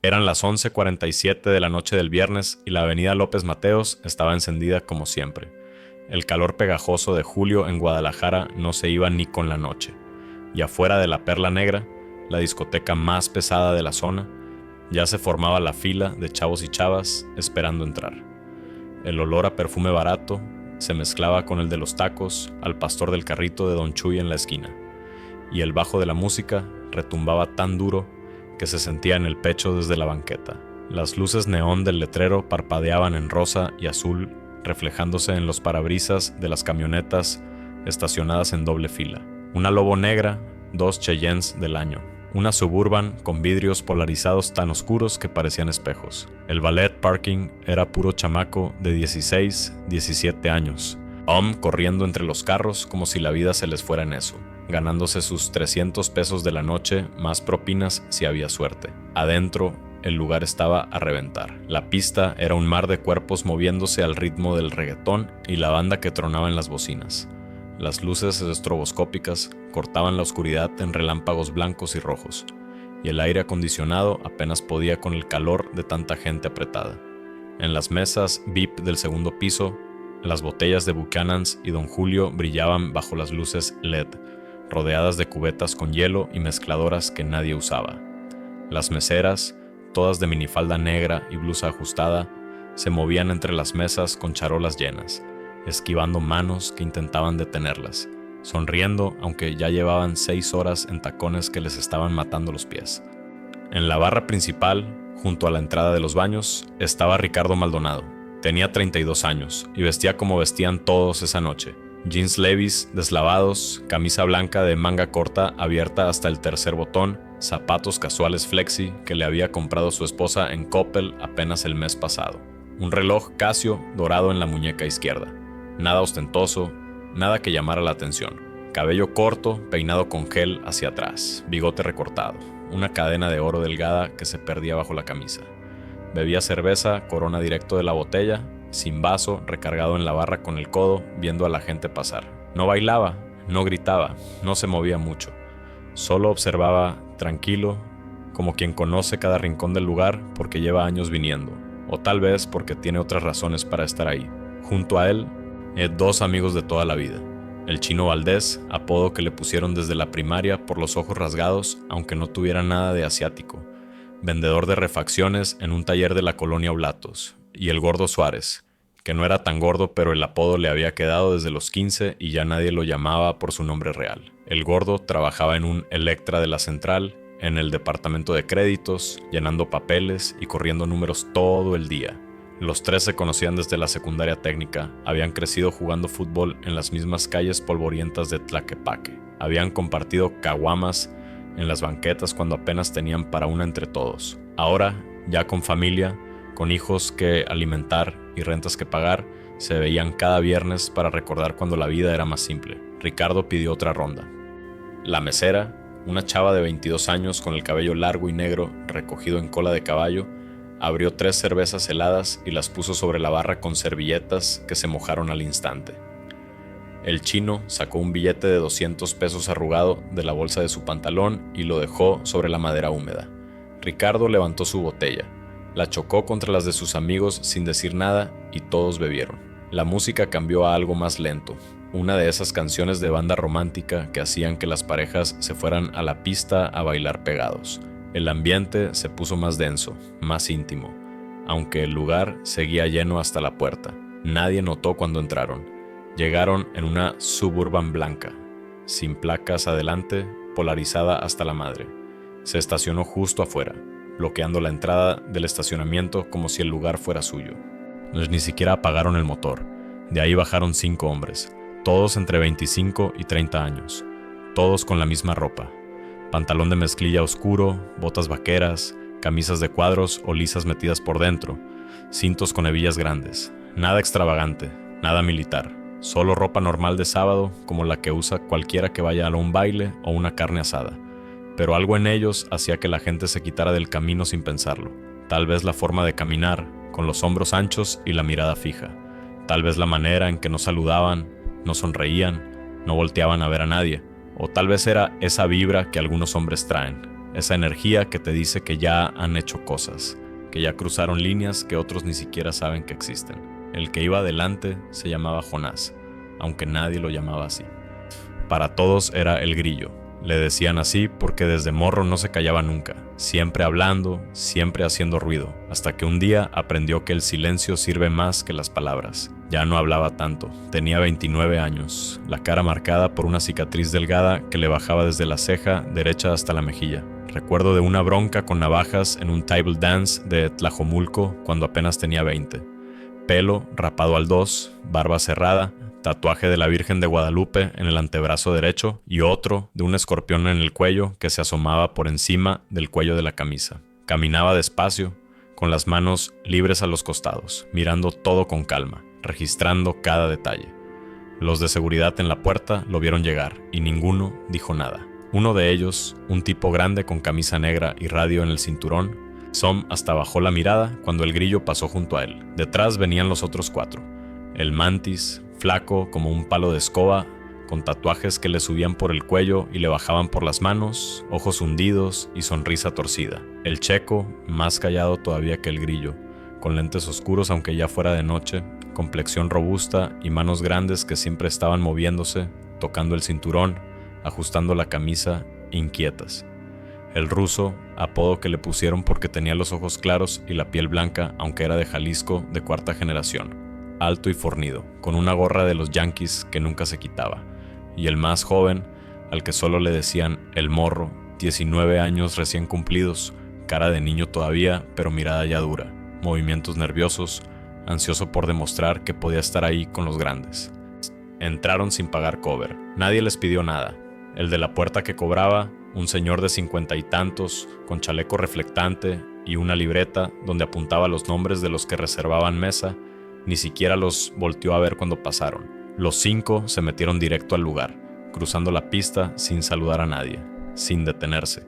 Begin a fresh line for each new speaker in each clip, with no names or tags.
Eran las 11:47 de la noche del viernes y la avenida López Mateos estaba encendida como siempre. El calor pegajoso de julio en Guadalajara no se iba ni con la noche, y afuera de la Perla Negra, la discoteca más pesada de la zona, ya se formaba la fila de chavos y chavas esperando entrar. El olor a perfume barato se mezclaba con el de los tacos al pastor del carrito de Don Chuy en la esquina, y el bajo de la música retumbaba tan duro que se sentía en el pecho desde la banqueta. Las luces neón del letrero parpadeaban en rosa y azul, reflejándose en los parabrisas de las camionetas estacionadas en doble fila. Una Lobo negra, 2 Cheyennes del año. Una Suburban con vidrios polarizados tan oscuros que parecían espejos. El valet parking era puro chamaco de 16, 17 años. Corriendo entre los carros como si la vida se les fuera en eso, ganándose sus 300 pesos de la noche, más propinas si había suerte. Adentro, el lugar estaba a reventar. La pista era un mar de cuerpos moviéndose al ritmo del reggaetón y la banda que tronaba en las bocinas. Las luces estroboscópicas cortaban la oscuridad en relámpagos blancos y rojos, y el aire acondicionado apenas podía con el calor de tanta gente apretada. En las mesas VIP del segundo piso, las botellas de Buchanan's y Don Julio brillaban bajo las luces LED, rodeadas de cubetas con hielo y mezcladoras que nadie usaba. Las meseras, todas de minifalda negra y blusa ajustada, se movían entre las mesas con charolas llenas, esquivando manos que intentaban detenerlas, sonriendo aunque ya llevaban 6 horas en tacones que les estaban matando los pies. En la barra principal, junto a la entrada de los baños, estaba Ricardo Maldonado. Tenía 32 años y vestía como vestían todos esa noche. Jeans Levi's deslavados, camisa blanca de manga corta abierta hasta el tercer botón, zapatos casuales flexi que le había comprado su esposa en Coppel apenas el mes pasado. Un reloj Casio dorado en la muñeca izquierda. Nada ostentoso, nada que llamara la atención. Cabello corto, peinado con gel hacia atrás, bigote recortado, una cadena de oro delgada que se perdía bajo la camisa. Bebía cerveza, Corona directo de la botella, sin vaso, recargado en la barra con el codo, viendo a la gente pasar. No bailaba, no gritaba, no se movía mucho. Solo observaba, tranquilo, como quien conoce cada rincón del lugar porque lleva años viniendo, o tal vez porque tiene otras razones para estar ahí. Junto a él, 2 amigos de toda la vida. El Chino Valdés, apodo que le pusieron desde la primaria por los ojos rasgados, aunque no tuviera nada de asiático. Vendedor de refacciones en un taller de la colonia Oblatos. Y el Gordo Suárez, que no era tan gordo, pero el apodo le había quedado desde los 15 y ya nadie lo llamaba por su nombre real. El Gordo trabajaba en un Electra de la Central, en el departamento de créditos, llenando papeles y corriendo números todo el día. Los 3 se conocían desde la secundaria técnica, habían crecido jugando fútbol en las mismas calles polvorientas de Tlaquepaque, habían compartido caguamas en las banquetas cuando apenas tenían para una entre todos. Ahora, ya con familia, con hijos que alimentar y rentas que pagar, se veían cada viernes para recordar cuando la vida era más simple. Ricardo pidió otra ronda. La mesera, una chava de 22 años con el cabello largo y negro recogido en cola de caballo, abrió 3 cervezas heladas y las puso sobre la barra con servilletas que se mojaron al instante. El Chino sacó un billete de 200 pesos arrugado de la bolsa de su pantalón y lo dejó sobre la madera húmeda. Ricardo levantó su botella, la chocó contra las de sus amigos sin decir nada y todos bebieron. La música cambió a algo más lento, una de esas canciones de banda romántica que hacían que las parejas se fueran a la pista a bailar pegados. El ambiente se puso más denso, más íntimo, aunque el lugar seguía lleno hasta la puerta. Nadie notó cuando entraron. Llegaron en una Suburban blanca, sin placas adelante, polarizada hasta la madre. Se estacionó justo afuera, bloqueando la entrada del estacionamiento como si el lugar fuera suyo. Ni siquiera apagaron el motor. De ahí bajaron 5 hombres, todos entre 25 y 30 años, todos con la misma ropa. Pantalón de mezclilla oscuro, botas vaqueras, camisas de cuadros o lisas metidas por dentro, cintos con hebillas grandes. Nada extravagante, nada militar. Solo ropa normal de sábado, como la que usa cualquiera que vaya a un baile o una carne asada. Pero algo en ellos hacía que la gente se quitara del camino sin pensarlo. Tal vez la forma de caminar, con los hombros anchos y la mirada fija. Tal vez la manera en que no saludaban, no sonreían, no volteaban a ver a nadie. O tal vez era esa vibra que algunos hombres traen, esa energía que te dice que ya han hecho cosas, que ya cruzaron líneas que otros ni siquiera saben que existen. El que iba adelante se llamaba Jonás, aunque nadie lo llamaba así. Para todos era el Grillo. Le decían así porque desde morro no se callaba nunca, siempre hablando, siempre haciendo ruido, hasta que un día aprendió que el silencio sirve más que las palabras. Ya no hablaba tanto, tenía 29 años, la cara marcada por una cicatriz delgada que le bajaba desde la ceja derecha hasta la mejilla. Recuerdo de una bronca con navajas en un table dance de Tlajomulco cuando apenas tenía 20. Pelo rapado al 2, barba cerrada, tatuaje de la Virgen de Guadalupe en el antebrazo derecho y otro de un escorpión en el cuello que se asomaba por encima del cuello de la camisa. Caminaba despacio, con las manos libres a los costados, mirando todo con calma, registrando cada detalle. Los de seguridad en la puerta lo vieron llegar y ninguno dijo nada. Uno de ellos, un tipo grande con camisa negra y radio en el cinturón, Som hasta bajó la mirada cuando el Grillo pasó junto a él. Detrás venían los otros 4. El Mantis, flaco como un palo de escoba, con tatuajes que le subían por el cuello y le bajaban por las manos, ojos hundidos y sonrisa torcida. El Checo, más callado todavía que el Grillo, con lentes oscuros aunque ya fuera de noche, complexión robusta y manos grandes que siempre estaban moviéndose, tocando el cinturón, ajustando la camisa, inquietas. El Ruso, apodo que le pusieron porque tenía los ojos claros y la piel blanca aunque era de Jalisco de 4ª generación. Alto y fornido, con una gorra de los Yankees que nunca se quitaba. Y el más joven, al que solo le decían el Morro, 19 años recién cumplidos, cara de niño todavía, pero mirada ya dura, movimientos nerviosos, ansioso por demostrar que podía estar ahí con los grandes. Entraron sin pagar cover. Nadie les pidió nada. El de la puerta que cobraba, un señor de 50 y tantos, con chaleco reflectante y una libreta donde apuntaba los nombres de los que reservaban mesa, ni siquiera los volteó a ver cuando pasaron. Los 5 se metieron directo al lugar, cruzando la pista sin saludar a nadie, sin detenerse.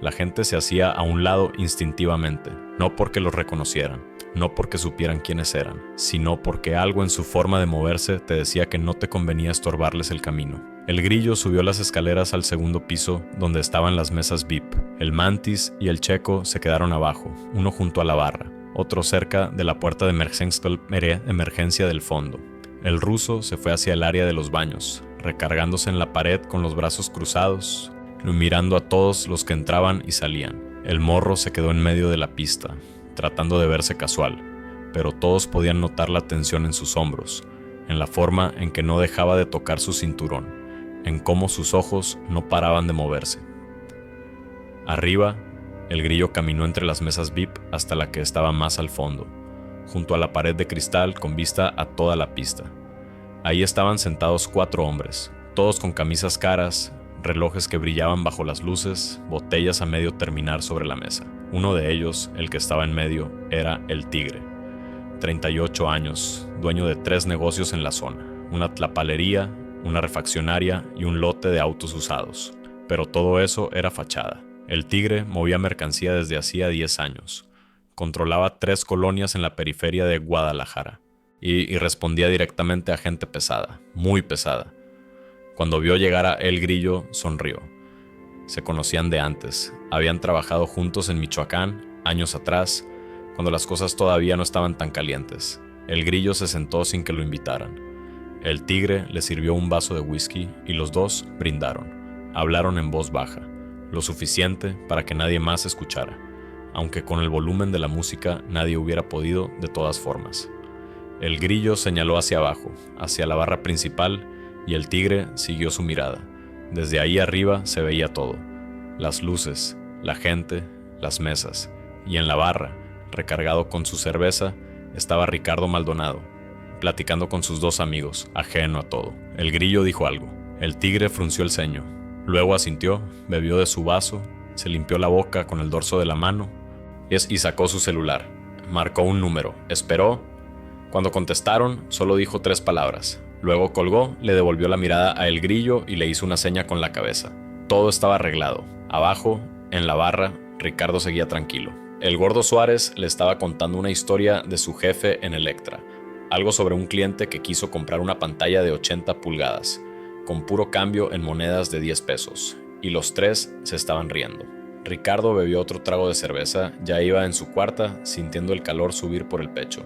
La gente se hacía a un lado instintivamente, no porque los reconocieran, no porque supieran quiénes eran, sino porque algo en su forma de moverse te decía que no te convenía estorbarles el camino. El Grillo subió las escaleras al 2º piso, donde estaban las mesas VIP. El Mantis y el Checo se quedaron abajo, uno junto a la barra, otro cerca de la puerta de emergencia del fondo. El Ruso se fue hacia el área de los baños, recargándose en la pared con los brazos cruzados, mirando a todos los que entraban y salían. El Morro se quedó en medio de la pista, tratando de verse casual, pero todos podían notar la tensión en sus hombros, en la forma en que no dejaba de tocar su cinturón, en cómo sus ojos no paraban de moverse. Arriba, el Grillo caminó entre las mesas VIP hasta la que estaba más al fondo, junto a la pared de cristal con vista a toda la pista. Ahí estaban sentados 4 hombres, todos con camisas caras, relojes que brillaban bajo las luces, botellas a medio terminar sobre la mesa. Uno de ellos, el que estaba en medio, era el Tigre. 38 años, dueño de 3 negocios en la zona, una tlapalería, una refaccionaria y un lote de autos usados. Pero todo eso era fachada. El Tigre movía mercancía desde hacía 10 años. Controlaba 3 colonias en la periferia de Guadalajara y respondía directamente a gente pesada, muy pesada. Cuando vio llegar a El Grillo, sonrió. Se conocían de antes, habían trabajado juntos en Michoacán, años atrás, cuando las cosas todavía no estaban tan calientes. El Grillo se sentó sin que lo invitaran. El Tigre le sirvió un vaso de whisky y los dos brindaron. Hablaron en voz baja, lo suficiente para que nadie más escuchara, aunque con el volumen de la música nadie hubiera podido de todas formas. El Grillo señaló hacia abajo, hacia la barra principal, y el Tigre siguió su mirada. Desde ahí arriba se veía todo, las luces, la gente, las mesas, y en la barra, recargado con su cerveza, estaba Ricardo Maldonado, platicando con sus 2 amigos, ajeno a todo. El Grillo dijo algo. El Tigre frunció el ceño. Luego asintió, bebió de su vaso, se limpió la boca con el dorso de la mano y sacó su celular. Marcó un número, esperó. Cuando contestaron, solo dijo 3 palabras. Luego colgó, le devolvió la mirada a El Grillo y le hizo una seña con la cabeza. Todo estaba arreglado. Abajo, en la barra, Ricardo seguía tranquilo. El Gordo Suárez le estaba contando una historia de su jefe en Electra. Algo sobre un cliente que quiso comprar una pantalla de 80 pulgadas, con puro cambio en monedas de 10 pesos, y los 3 se estaban riendo. Ricardo bebió otro trago de cerveza, ya iba en su cuarta, sintiendo el calor subir por el pecho,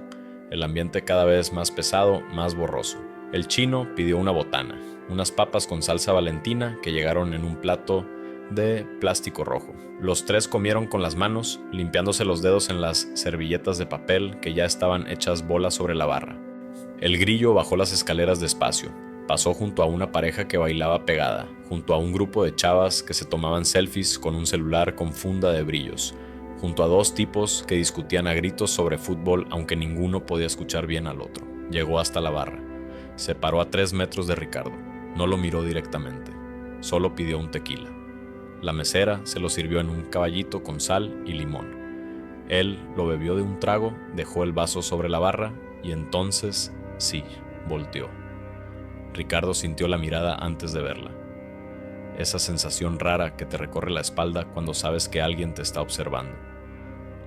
el ambiente cada vez más pesado, más borroso. El chino pidió una botana, unas papas con salsa valentina que llegaron en un plato de plástico rojo. Los tres comieron con las manos, limpiándose los dedos en las servilletas de papel que ya estaban hechas bolas sobre la barra. El grillo bajó las escaleras despacio. Pasó junto a una pareja que bailaba pegada, junto a un grupo de chavas que se tomaban selfies con un celular con funda de brillos, junto a dos tipos que discutían a gritos sobre fútbol aunque ninguno podía escuchar bien al otro. Llegó hasta la barra. Se paró a 3 metros de Ricardo. No lo miró directamente. Solo pidió un tequila. La mesera se lo sirvió en un caballito con sal y limón. Él lo bebió de un trago, dejó el vaso sobre la barra y entonces, sí, volteó. Ricardo sintió la mirada antes de verla. Esa sensación rara que te recorre la espalda cuando sabes que alguien te está observando.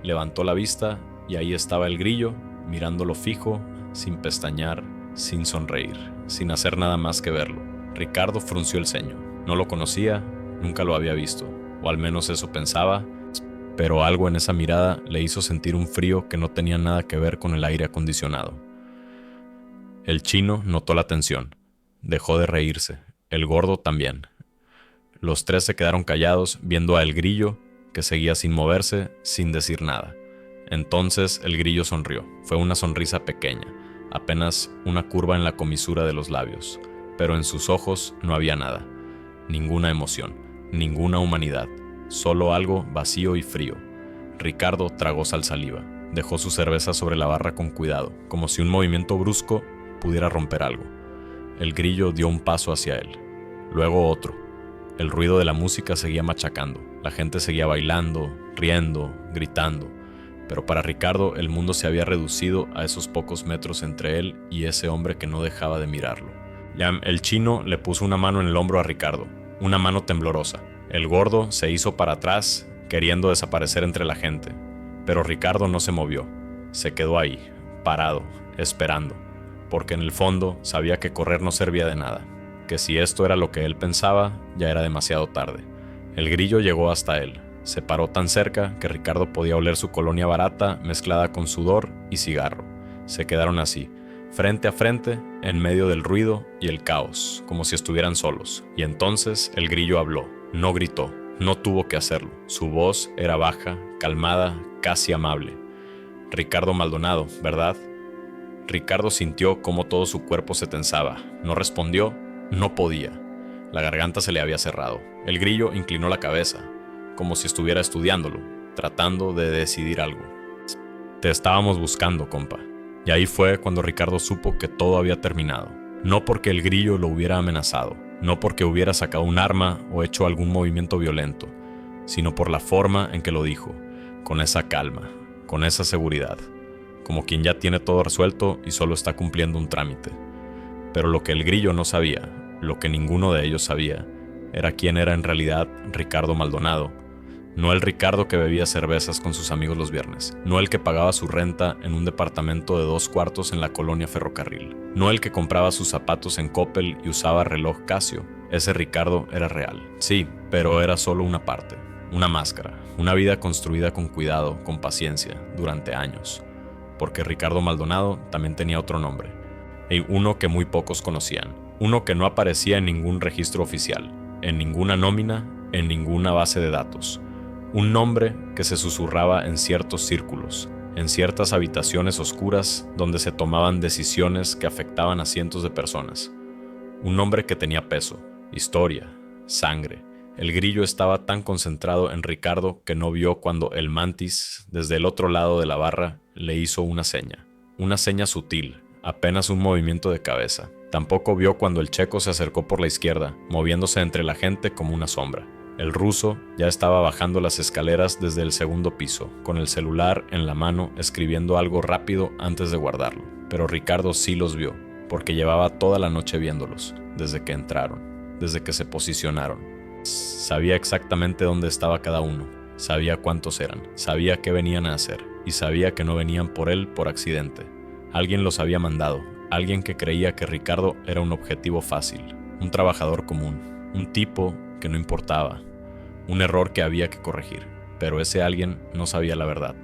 Levantó la vista y ahí estaba el grillo, mirándolo fijo, sin pestañear, sin sonreír, sin hacer nada más que verlo. Ricardo frunció el ceño. No lo conocía, nunca lo había visto, o al menos eso pensaba, pero algo en esa mirada le hizo sentir un frío que no tenía nada que ver con el aire acondicionado. El chino notó la tensión. Dejó de reírse. El gordo también. Los tres se quedaron callados, viendo a el grillo, que seguía sin moverse, sin decir nada. Entonces el grillo sonrió. Fue una sonrisa pequeña, apenas una curva en la comisura de los labios, pero en sus ojos no había nada. Ninguna emoción, ninguna humanidad, solo algo vacío y frío. Ricardo tragó saliva. Dejó su cerveza sobre la barra con cuidado, como si un movimiento brusco pudiera romper algo. El grillo dio un paso hacia él, luego otro. El ruido de la música seguía machacando, la gente seguía bailando, riendo, gritando, pero para Ricardo el mundo se había reducido a esos pocos metros entre él y ese hombre que no dejaba de mirarlo. El chino le puso una mano en el hombro a Ricardo, una mano temblorosa. El gordo se hizo para atrás, queriendo desaparecer entre la gente, pero Ricardo no se movió, se quedó ahí, parado, esperando. Porque en el fondo sabía que correr no servía de nada, que si esto era lo que él pensaba, ya era demasiado tarde. El grillo llegó hasta él, se paró tan cerca que Ricardo podía oler su colonia barata mezclada con sudor y cigarro. Se quedaron así, frente a frente, en medio del ruido y el caos, como si estuvieran solos. Y entonces el grillo habló, no gritó, no tuvo que hacerlo. Su voz era baja, calmada, casi amable. Ricardo Maldonado, ¿verdad? Ricardo sintió cómo todo su cuerpo se tensaba. No respondió, no podía. La garganta se le había cerrado. El grillo inclinó la cabeza, como si estuviera estudiándolo, tratando de decidir algo. Te estábamos buscando, compa. Y ahí fue cuando Ricardo supo que todo había terminado. No porque el grillo lo hubiera amenazado, no porque hubiera sacado un arma o hecho algún movimiento violento, sino por la forma en que lo dijo, con esa calma, con esa seguridad. Como quien ya tiene todo resuelto y solo está cumpliendo un trámite. Pero lo que el grillo no sabía, lo que ninguno de ellos sabía, era quién era en realidad Ricardo Maldonado. No el Ricardo que bebía cervezas con sus amigos los viernes, no el que pagaba su renta en un departamento de 2 cuartos en la colonia Ferrocarril, no el que compraba sus zapatos en Coppel y usaba reloj Casio. Ese Ricardo era real. Sí, pero era solo una parte, una máscara, una vida construida con cuidado, con paciencia, durante años. Porque Ricardo Maldonado también tenía otro nombre, y uno que muy pocos conocían, uno que no aparecía en ningún registro oficial, en ninguna nómina, en ninguna base de datos, un nombre que se susurraba en ciertos círculos, en ciertas habitaciones oscuras donde se tomaban decisiones que afectaban a cientos de personas, un nombre que tenía peso, historia, sangre. El grillo estaba tan concentrado en Ricardo que no vio cuando el mantis, desde el otro lado de la barra, le hizo una seña sutil, apenas un movimiento de cabeza. Tampoco vio cuando el checo se acercó por la izquierda, moviéndose entre la gente como una sombra. El ruso ya estaba bajando las escaleras desde el segundo piso, con el celular en la mano, escribiendo algo rápido antes de guardarlo. Pero Ricardo sí los vio, porque llevaba toda la noche viéndolos, desde que entraron, desde que se posicionaron. Sabía exactamente dónde estaba cada uno, sabía cuántos eran, sabía qué venían a hacer, y sabía que no venían por él por accidente. Alguien los había mandado, alguien que creía que Ricardo era un objetivo fácil, un trabajador común, un tipo que no importaba, un error que había que corregir, pero ese alguien no sabía la verdad.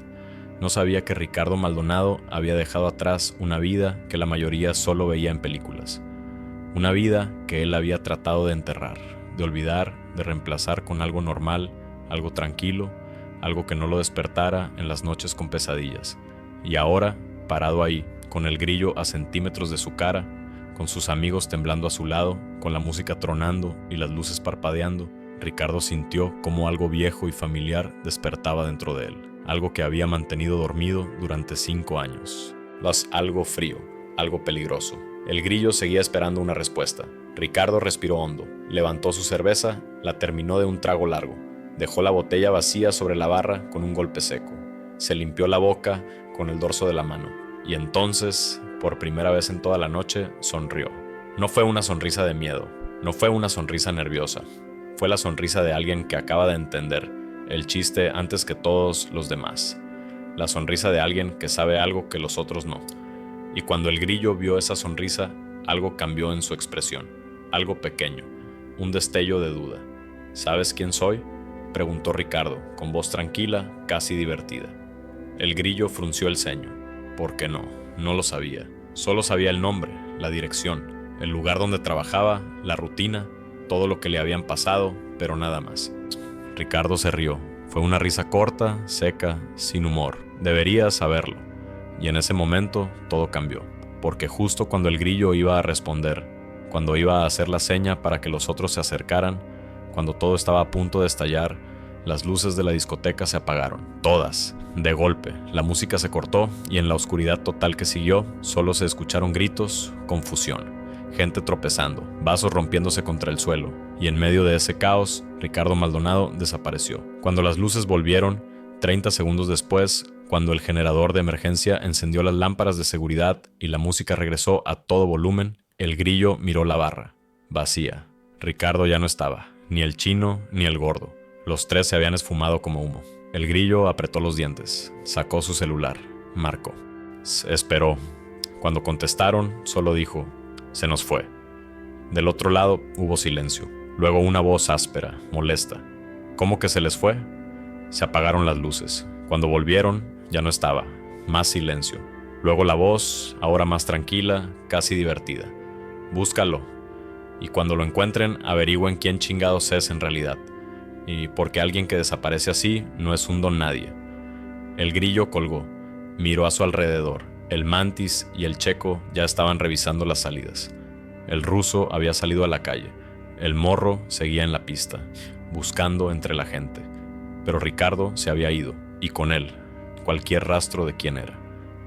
No sabía que Ricardo Maldonado había dejado atrás una vida que la mayoría solo veía en películas. Una vida que él había tratado de enterrar, de olvidar, de reemplazar con algo normal, algo tranquilo, algo que no lo despertara en las noches con pesadillas. Y ahora, parado ahí, con el grillo a centímetros de su cara, con sus amigos temblando a su lado, con la música tronando y las luces parpadeando, Ricardo sintió como algo viejo y familiar despertaba dentro de él. Algo que había mantenido dormido durante 5 años. Algo frío, algo peligroso. El grillo seguía esperando una respuesta. Ricardo respiró hondo, levantó su cerveza, la terminó de un trago largo, dejó la botella vacía sobre la barra con un golpe seco, se limpió la boca con el dorso de la mano, y entonces, por primera vez en toda la noche, sonrió. No fue una sonrisa de miedo, no fue una sonrisa nerviosa, fue la sonrisa de alguien que acaba de entender el chiste antes que todos los demás. La sonrisa de alguien que sabe algo que los otros no. Y cuando el grillo vio esa sonrisa, algo cambió en su expresión. Algo pequeño, un destello de duda. ¿Sabes quién soy?, preguntó Ricardo, con voz tranquila, casi divertida. El grillo frunció el ceño. ¿Por qué no? No lo sabía. Solo sabía el nombre, la dirección, el lugar donde trabajaba, la rutina, todo lo que le habían pasado, pero nada más. Ricardo se rió. Fue una risa corta, seca, sin humor. Debería saberlo. Y en ese momento todo cambió. Porque justo cuando el grillo iba a responder, cuando iba a hacer la seña para que los otros se acercaran, cuando todo estaba a punto de estallar, las luces de la discoteca se apagaron. Todas, de golpe. La música se cortó y en la oscuridad total que siguió, solo se escucharon gritos, confusión. Gente tropezando, vasos rompiéndose contra el suelo, y en medio de ese caos, Ricardo Maldonado desapareció. Cuando las luces volvieron, 30 segundos después, cuando el generador de emergencia encendió las lámparas de seguridad y la música regresó a todo volumen, el grillo miró la barra, vacía. Ricardo ya no estaba, ni el chino ni el gordo. Los tres se habían esfumado como humo. El grillo apretó los dientes, sacó su celular, marcó. Esperó. Cuando contestaron, solo dijo: se nos fue. Del otro lado hubo silencio. Luego una voz áspera, molesta. ¿Cómo que se les fue? Se apagaron las luces. Cuando volvieron, ya no estaba. Más silencio. Luego la voz, ahora más tranquila, casi divertida. Búscalo. Y cuando lo encuentren, averigüen quién chingados es en realidad. Y porque alguien que desaparece así no es un don nadie. El grillo colgó. Miró a su alrededor. El mantis y el checo ya estaban revisando las salidas. El ruso había salido a la calle. El morro seguía en la pista, buscando entre la gente. Pero Ricardo se había ido, y con él, cualquier rastro de quién era.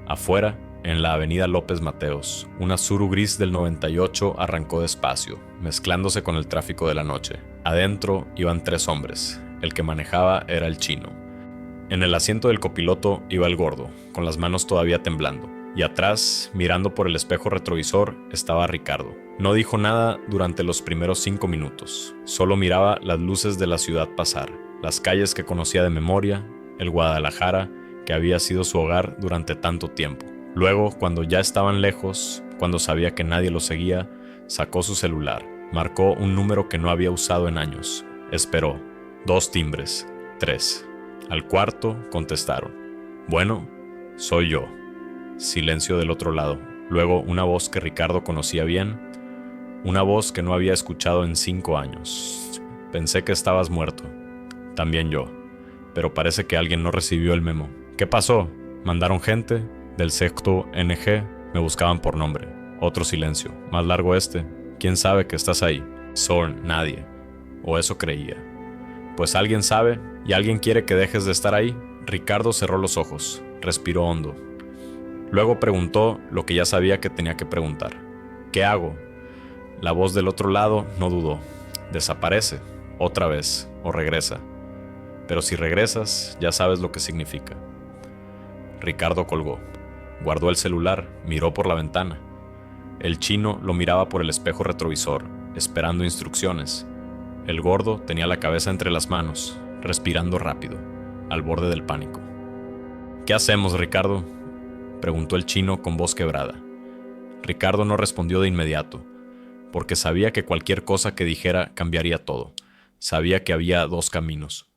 Afuera, en la avenida López Mateos, una Tsuru gris del 98 arrancó despacio, mezclándose con el tráfico de la noche. Adentro iban 3 hombres. El que manejaba era el chino. En el asiento del copiloto iba el gordo, con las manos todavía temblando. Y atrás, mirando por el espejo retrovisor, estaba Ricardo. No dijo nada durante los primeros 5 minutos. Solo miraba las luces de la ciudad pasar, las calles que conocía de memoria, el Guadalajara, que había sido su hogar durante tanto tiempo. Luego, cuando ya estaban lejos, cuando sabía que nadie lo seguía, sacó su celular, marcó un número que no había usado en años. Esperó. 2 timbres. 3. Al cuarto contestaron. Bueno, soy yo. Silencio del otro lado. Luego una voz que Ricardo conocía bien, una voz que no había escuchado en 5 años. Pensé que estabas muerto. También yo. Pero parece que alguien no recibió el memo. ¿Qué pasó? ¿Mandaron gente? Del sexto NG me buscaban por nombre. Otro silencio. Más largo este. ¿Quién sabe que estás ahí? Zorn, nadie. O eso creía. Pues alguien sabe y alguien quiere que dejes de estar ahí. Ricardo cerró los ojos. Respiró hondo. Luego preguntó lo que ya sabía que tenía que preguntar. ¿Qué hago? La voz del otro lado no dudó. Desaparece. Otra vez. O regresa. Pero si regresas, ya sabes lo que significa. Ricardo colgó. Guardó el celular, miró por la ventana. El chino lo miraba por el espejo retrovisor, esperando instrucciones. El gordo tenía la cabeza entre las manos, respirando rápido, al borde del pánico. ¿Qué hacemos, Ricardo?, preguntó el chino con voz quebrada. Ricardo no respondió de inmediato, porque sabía que cualquier cosa que dijera cambiaría todo. Sabía que había dos caminos.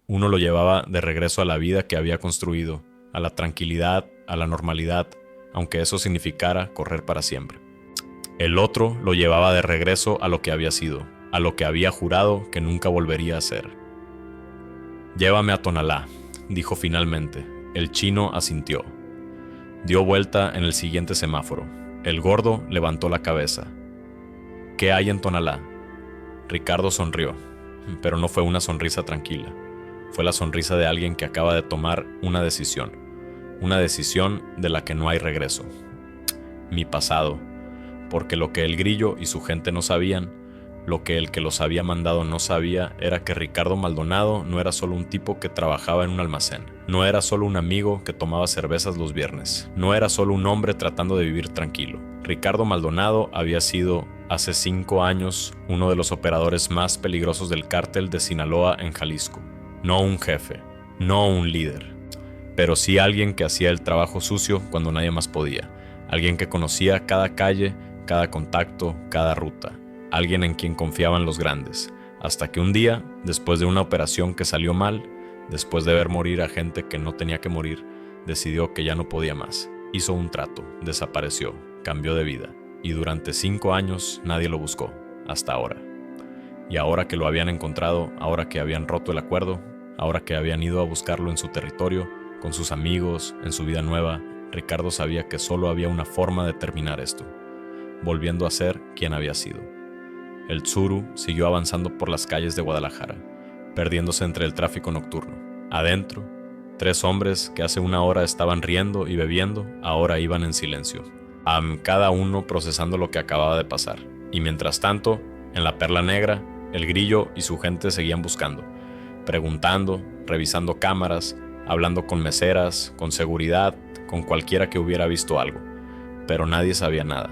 Uno lo llevaba de regreso a la vida que había construido, a la tranquilidad, a la normalidad, aunque eso significara correr para siempre. El otro lo llevaba de regreso a lo que había sido, a lo que había jurado que nunca volvería a ser. «Llévame a Tonalá», dijo finalmente. El chino asintió. Dio vuelta en el siguiente semáforo. El gordo levantó la cabeza. «¿Qué hay en Tonalá?». Ricardo sonrió, pero no fue una sonrisa tranquila. Fue la sonrisa de alguien que acaba de tomar una decisión de la que no hay regreso. Mi pasado, porque lo que el grillo y su gente no sabían, lo que el que los había mandado no sabía, era que Ricardo Maldonado no era solo un tipo que trabajaba en un almacén, no era solo un amigo que tomaba cervezas los viernes, no era solo un hombre tratando de vivir tranquilo. Ricardo Maldonado había sido, hace 5 años, uno de los operadores más peligrosos del cártel de Sinaloa en Jalisco. No un jefe, no un líder, pero sí alguien que hacía el trabajo sucio cuando nadie más podía, alguien que conocía cada calle, cada contacto, cada ruta, alguien en quien confiaban los grandes, hasta que un día, después de una operación que salió mal, después de ver morir a gente que no tenía que morir, decidió que ya no podía más. Hizo un trato, desapareció, cambió de vida, y durante 5 años nadie lo buscó, hasta ahora. Y ahora que lo habían encontrado, ahora que habían roto el acuerdo, ahora que habían ido a buscarlo en su territorio, con sus amigos, en su vida nueva, Ricardo sabía que solo había una forma de terminar esto, volviendo a ser quien había sido. El Tsuru siguió avanzando por las calles de Guadalajara, perdiéndose entre el tráfico nocturno. Adentro, 3 hombres que hace 1 hora estaban riendo y bebiendo, ahora iban en silencio, cada uno procesando lo que acababa de pasar. Y mientras tanto, en la Perla Negra, el grillo y su gente seguían buscando, preguntando, revisando cámaras, hablando con meseras, con seguridad, con cualquiera que hubiera visto algo. Pero nadie sabía nada,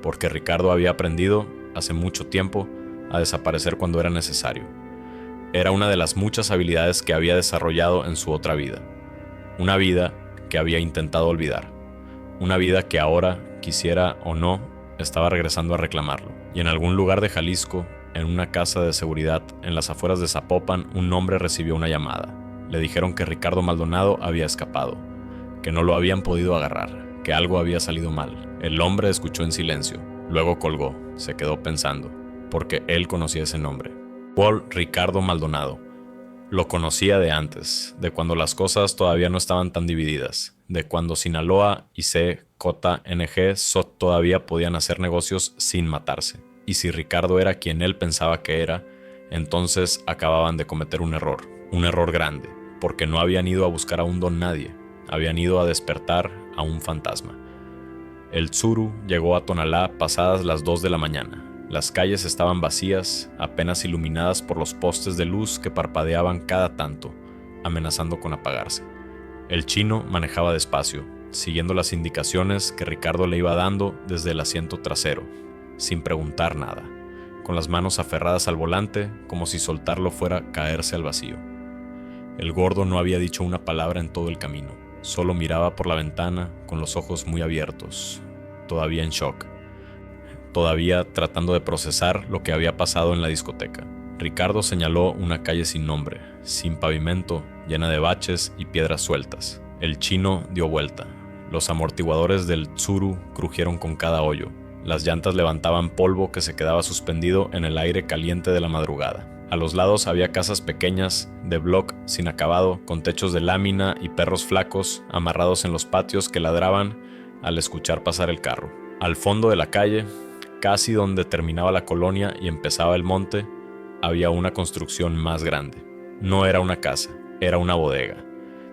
porque Ricardo había aprendido, hace mucho tiempo, a desaparecer cuando era necesario. Era una de las muchas habilidades que había desarrollado en su otra vida. Una vida que había intentado olvidar. Una vida que ahora, quisiera o no, estaba regresando a reclamarlo. Y en algún lugar de Jalisco, en una casa de seguridad en las afueras de Zapopan, un hombre recibió una llamada. Le dijeron que Ricardo Maldonado había escapado, que no lo habían podido agarrar, que algo había salido mal. El hombre escuchó en silencio, luego colgó, se quedó pensando, porque él conocía ese nombre. Paul Ricardo Maldonado. Lo conocía de antes, de cuando las cosas todavía no estaban tan divididas, de cuando Sinaloa y CJNG todavía podían hacer negocios sin matarse. Y si Ricardo era quien él pensaba que era, entonces acababan de cometer un error grande, porque no habían ido a buscar a un don nadie, habían ido a despertar a un fantasma. El Tsuru llegó a Tonalá pasadas las 2 de la mañana. Las calles estaban vacías, apenas iluminadas por los postes de luz que parpadeaban cada tanto, amenazando con apagarse. El chino manejaba despacio, siguiendo las indicaciones que Ricardo le iba dando desde el asiento trasero, sin preguntar nada, con las manos aferradas al volante como si soltarlo fuera a caerse al vacío. El gordo no había dicho una palabra en todo el camino, solo miraba por la ventana con los ojos muy abiertos, todavía en shock, todavía tratando de procesar lo que había pasado en la discoteca. Ricardo señaló una calle sin nombre, sin pavimento, llena de baches y piedras sueltas. El chino dio vuelta. Los amortiguadores del Tsuru crujieron con cada hoyo. Las llantas levantaban polvo que se quedaba suspendido en el aire caliente de la madrugada. A los lados había casas pequeñas, de bloc sin acabado, con techos de lámina y perros flacos amarrados en los patios que ladraban al escuchar pasar el carro. Al fondo de la calle, casi donde terminaba la colonia y empezaba el monte, había una construcción más grande. No era una casa, era una bodega,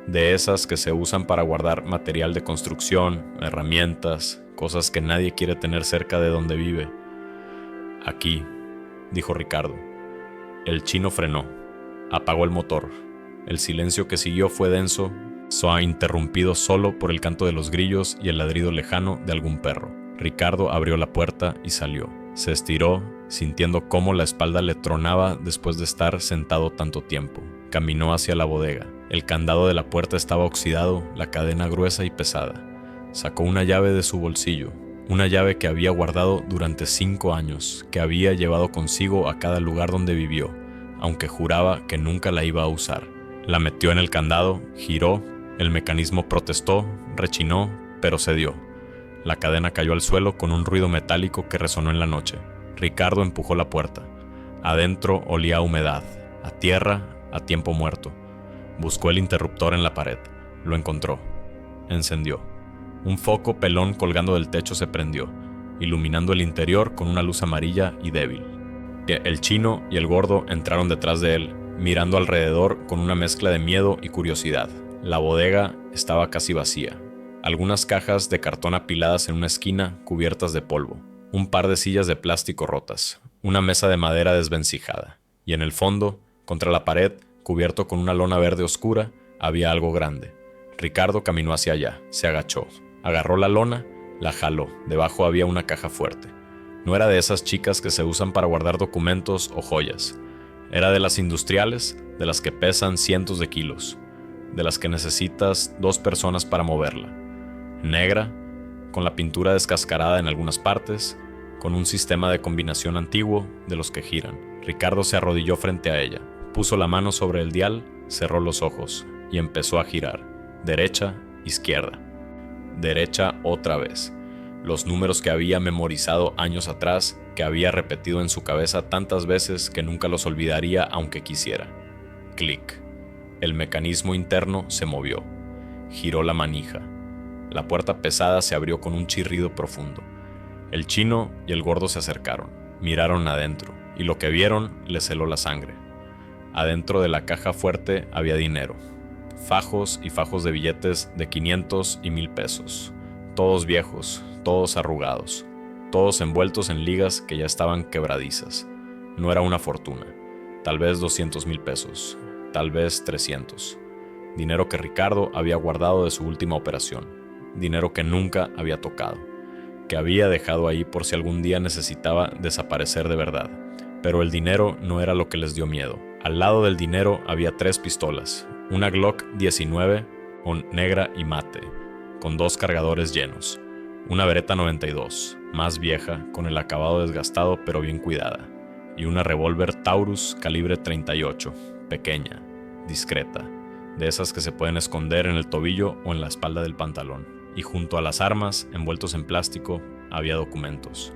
de esas que se usan para guardar material de construcción, herramientas, cosas que nadie quiere tener cerca de donde vive. Aquí, dijo Ricardo. El chino frenó, apagó el motor. El silencio que siguió fue denso, interrumpido solo por el canto de los grillos y el ladrido lejano de algún perro. Ricardo abrió la puerta y salió. Se estiró, sintiendo cómo la espalda le tronaba después de estar sentado tanto tiempo. Caminó hacia la bodega. El candado de la puerta estaba oxidado, la cadena gruesa y pesada. Sacó una llave de su bolsillo, una llave que había guardado durante 5 años, que había llevado consigo a cada lugar donde vivió, aunque juraba que nunca la iba a usar. La metió en el candado, giró, el mecanismo protestó, rechinó, pero cedió. La cadena cayó al suelo con un ruido metálico que resonó en la noche. Ricardo empujó la puerta. Adentro olía a humedad, a tierra, a tiempo muerto. Buscó el interruptor en la pared. Lo encontró. Encendió. Un foco pelón colgando del techo se prendió, iluminando el interior con una luz amarilla y débil. El chino y el gordo entraron detrás de él, mirando alrededor con una mezcla de miedo y curiosidad. La bodega estaba casi vacía. Algunas cajas de cartón apiladas en una esquina cubiertas de polvo. Un par de sillas de plástico rotas. Una mesa de madera desvencijada. Y en el fondo, contra la pared, cubierto con una lona verde oscura, había algo grande. Ricardo caminó hacia allá, se agachó. Agarró la lona, la jaló. Debajo había una caja fuerte. No era de esas chicas que se usan para guardar documentos o joyas. Era de las industriales, de las que pesan cientos de kilos. De las que necesitas 2 personas para moverla. Negra, con la pintura descascarada en algunas partes, con un sistema de combinación antiguo de los que giran. Ricardo se arrodilló frente a ella, puso la mano sobre el dial, cerró los ojos y empezó a girar. Derecha, izquierda. Derecha otra vez. Los números que había memorizado años atrás, que había repetido en su cabeza tantas veces que nunca los olvidaría aunque quisiera. Clic. El mecanismo interno se movió. Giró la manija. La puerta pesada se abrió con un chirrido profundo. El chino y el gordo se acercaron, miraron adentro, y lo que vieron les heló la sangre. Adentro de la caja fuerte había dinero. Fajos y fajos de billetes de 500 y 1000 pesos. Todos viejos, todos arrugados, todos envueltos en ligas que ya estaban quebradizas. No era una fortuna. Tal vez 200,000 pesos, tal vez 300. Dinero que Ricardo había guardado de su última operación. Dinero que nunca había tocado, que había dejado ahí por si algún día necesitaba desaparecer de verdad. Pero el dinero no era lo que les dio miedo. Al lado del dinero había 3 pistolas, una Glock 19 con negra y mate, con 2 cargadores llenos, una Beretta 92, más vieja, con el acabado desgastado pero bien cuidada, y una revólver Taurus calibre 38, pequeña, discreta, de esas que se pueden esconder en el tobillo o en la espalda del pantalón. Y junto a las armas, envueltos en plástico, había documentos,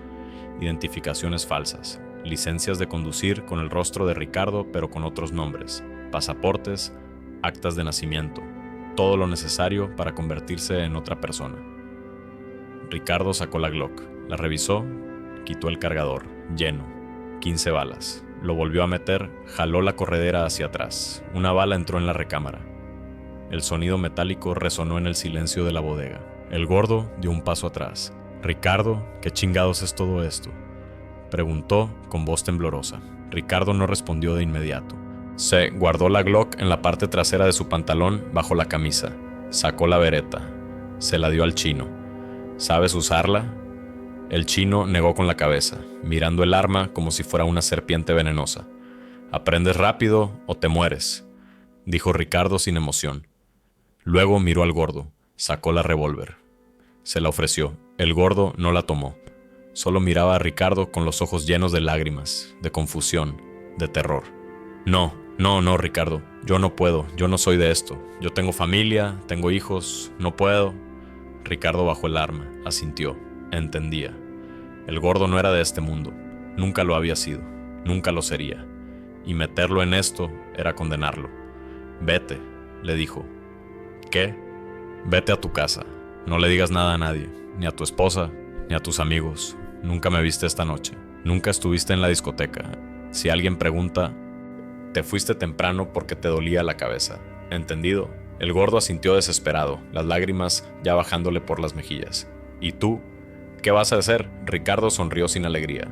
identificaciones falsas, licencias de conducir con el rostro de Ricardo pero con otros nombres, pasaportes, actas de nacimiento, todo lo necesario para convertirse en otra persona. Ricardo sacó la Glock, la revisó, quitó el cargador, lleno, 15 balas. Lo volvió a meter, jaló la corredera hacia atrás. Una bala entró en la recámara. El sonido metálico resonó en el silencio de la bodega. El gordo dio un paso atrás. «Ricardo, ¿qué chingados es todo esto?», preguntó con voz temblorosa. Ricardo no respondió de inmediato. Se guardó la Glock en la parte trasera de su pantalón bajo la camisa. Sacó la Beretta. Se la dio al chino. «¿Sabes usarla?». El chino negó con la cabeza, mirando el arma como si fuera una serpiente venenosa. «¿Aprendes rápido o te mueres?», dijo Ricardo sin emoción. Luego miró al gordo, sacó la revólver. Se la ofreció. El gordo no la tomó. Solo miraba a Ricardo con los ojos llenos de lágrimas, de confusión, de terror. No, Ricardo, yo no puedo, yo no soy de esto. Yo tengo familia, tengo hijos, no puedo». Ricardo bajó el arma, asintió, entendía. El gordo no era de este mundo, nunca lo había sido, nunca lo sería. Y meterlo en esto era condenarlo. «Vete», le dijo. «¿Qué?». «Vete a tu casa. No le digas nada a nadie, ni a tu esposa, ni a tus amigos. Nunca me viste esta noche. Nunca estuviste en la discoteca. Si alguien pregunta, te fuiste temprano porque te dolía la cabeza. ¿Entendido?». El gordo asintió desesperado, las lágrimas ya bajándole por las mejillas. «¿Y tú? ¿Qué vas a hacer?». Ricardo sonrió sin alegría.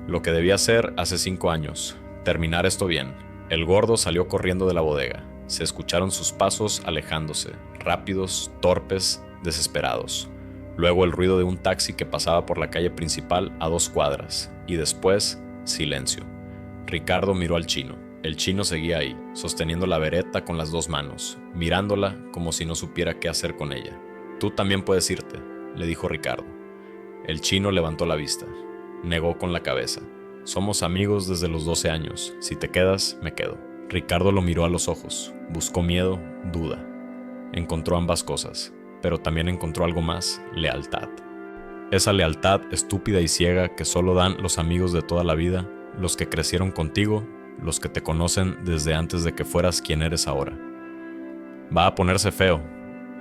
«Lo que debía hacer hace 5 años. Terminar esto bien». El gordo salió corriendo de la bodega. Se escucharon sus pasos alejándose, rápidos, torpes, desesperados. Luego el ruido de un taxi que pasaba por la calle principal a 2 cuadras. Y después, silencio. Ricardo miró al chino. El chino seguía ahí, sosteniendo la Beretta con las 2 manos, mirándola como si no supiera qué hacer con ella. «Tú también puedes irte», le dijo Ricardo. El chino levantó la vista. Negó con la cabeza. Somos amigos desde los 12 años. Si te quedas, me quedo. Ricardo lo miró a los ojos. Buscó miedo, duda. Encontró ambas cosas, pero también encontró algo más: lealtad. Esa lealtad estúpida y ciega que solo dan los amigos de toda la vida, los que crecieron contigo, los que te conocen desde antes de que fueras quien eres ahora. Va a ponerse feo,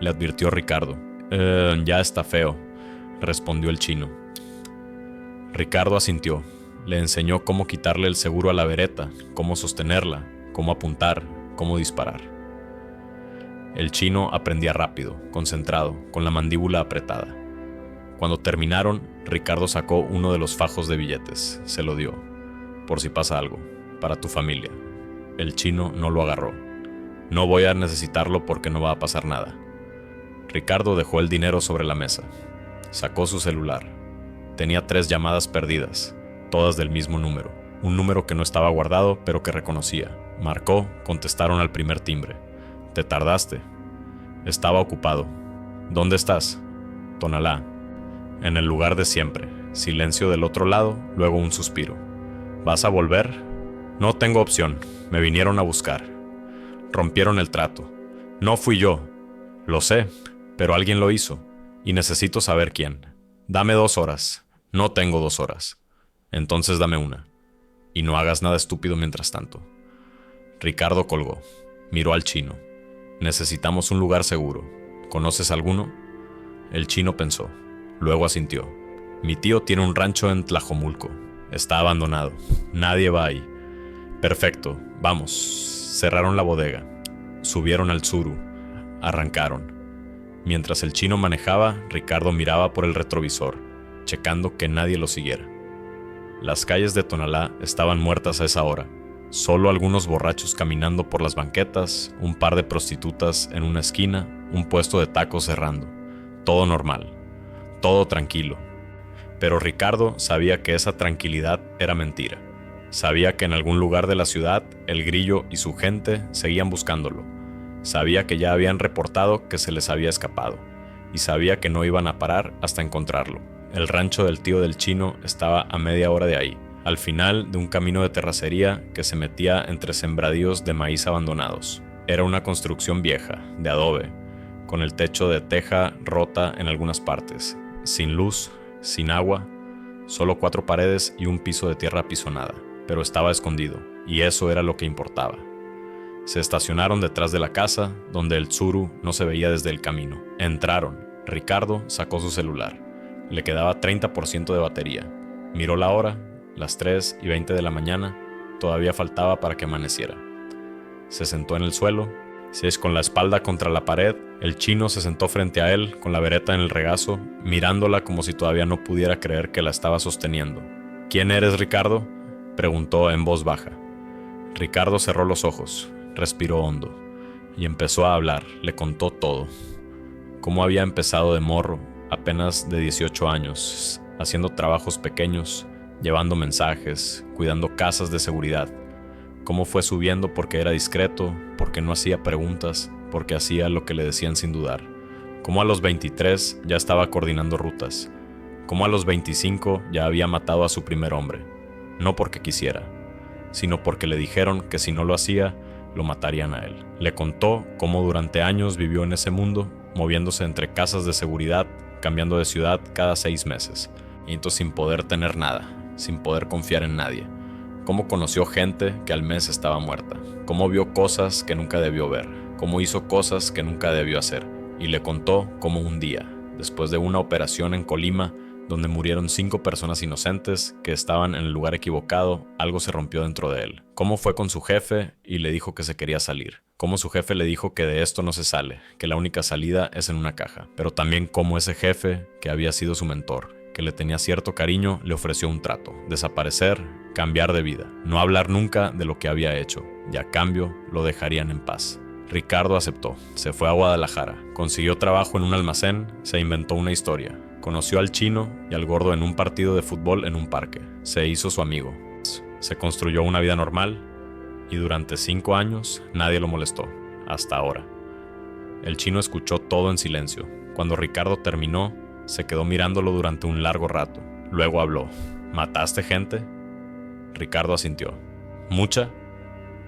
le advirtió Ricardo. Ya está feo, respondió el chino. Ricardo asintió. Le enseñó cómo quitarle el seguro a la bereta, cómo sostenerla, cómo apuntar, cómo disparar. El chino aprendía rápido, concentrado, con la mandíbula apretada. Cuando terminaron, Ricardo sacó uno de los fajos de billetes. Se lo dio. Por si pasa algo, para tu familia. El chino no lo agarró. No voy a necesitarlo porque no va a pasar nada. Ricardo dejó el dinero sobre la mesa. Sacó su celular. Tenía 3 llamadas perdidas, todas del mismo número. Un número que no estaba guardado, pero que reconocía. Marcó, contestaron al primer timbre. Te tardaste. Estaba ocupado. ¿Dónde estás? Tonalá. En el lugar de siempre. Silencio del otro lado, luego un suspiro. ¿Vas a volver? No tengo opción. Me vinieron a buscar. Rompieron el trato. No fui yo. Lo sé, pero alguien lo hizo. Y necesito saber quién. Dame 2 horas. No tengo 2 horas. Entonces dame 1. Y no hagas nada estúpido mientras tanto. Ricardo colgó. Miró al chino. Necesitamos un lugar seguro. ¿Conoces alguno? El chino pensó. Luego asintió. Mi tío tiene un rancho en Tlajomulco. Está abandonado. Nadie va ahí. Perfecto. Vamos. Cerraron la bodega. Subieron al Tsuru. Arrancaron. Mientras el chino manejaba, Ricardo miraba por el retrovisor, checando que nadie lo siguiera. Las calles de Tonalá estaban muertas a esa hora. Solo algunos borrachos caminando por las banquetas, un par de prostitutas en una esquina, un puesto de tacos cerrando. Todo normal. Todo tranquilo. Pero Ricardo sabía que esa tranquilidad era mentira. Sabía que en algún lugar de la ciudad, el Grillo y su gente seguían buscándolo. Sabía que ya habían reportado que se les había escapado. Y sabía que no iban a parar hasta encontrarlo. El rancho del tío del chino estaba a media hora de ahí, al final de un camino de terracería que se metía entre sembradíos de maíz abandonados. Era una construcción vieja, de adobe, con el techo de teja rota en algunas partes, sin luz, sin agua, solo 4 paredes y un piso de tierra apisonada, pero estaba escondido, y eso era lo que importaba. Se estacionaron detrás de la casa, donde el Tsuru no se veía desde el camino. Entraron. Ricardo sacó su celular. Le quedaba 30% de batería. Miró la hora, las 3:20 de la mañana. Todavía faltaba para que amaneciera. Se sentó en el suelo. Con la espalda contra la pared, el chino se sentó frente a él, con la bereta en el regazo, mirándola como si todavía no pudiera creer que la estaba sosteniendo. ¿Quién eres, Ricardo?, preguntó en voz baja. Ricardo cerró los ojos, respiró hondo, y empezó a hablar. Le contó todo. Cómo había empezado de morro, apenas de 18 años, haciendo trabajos pequeños, llevando mensajes, cuidando casas de seguridad. Cómo fue subiendo porque era discreto, porque no hacía preguntas, porque hacía lo que le decían sin dudar. Cómo a los 23 ya estaba coordinando rutas. Cómo a los 25 ya había matado a su primer hombre. No porque quisiera, sino porque le dijeron que si no lo hacía, lo matarían a él. Le contó cómo durante años vivió en ese mundo, moviéndose entre casas de seguridad, cambiando de ciudad cada 6 meses, y entonces sin poder tener nada, sin poder confiar en nadie. Cómo conoció gente que al mes estaba muerta. Cómo vio cosas que nunca debió ver. Cómo hizo cosas que nunca debió hacer. Y le contó cómo un día, después de una operación en Colima, donde murieron 5 personas inocentes que estaban en el lugar equivocado, algo se rompió dentro de él. Cómo fue con su jefe y le dijo que se quería salir. Cómo su jefe le dijo que de esto no se sale, que la única salida es en una caja. Pero también cómo ese jefe, que había sido su mentor, que le tenía cierto cariño, le ofreció un trato: desaparecer, cambiar de vida, no hablar nunca de lo que había hecho, y a cambio lo dejarían en paz. Ricardo aceptó, se fue a Guadalajara, consiguió trabajo en un almacén, se inventó una historia, conoció al chino y al gordo en un partido de fútbol en un parque, se hizo su amigo, se construyó una vida normal y durante 5 años nadie lo molestó, hasta ahora. El chino escuchó todo en silencio. Cuando Ricardo terminó, se quedó mirándolo durante un largo rato. Luego habló. ¿Mataste gente? Ricardo asintió. ¿Mucha?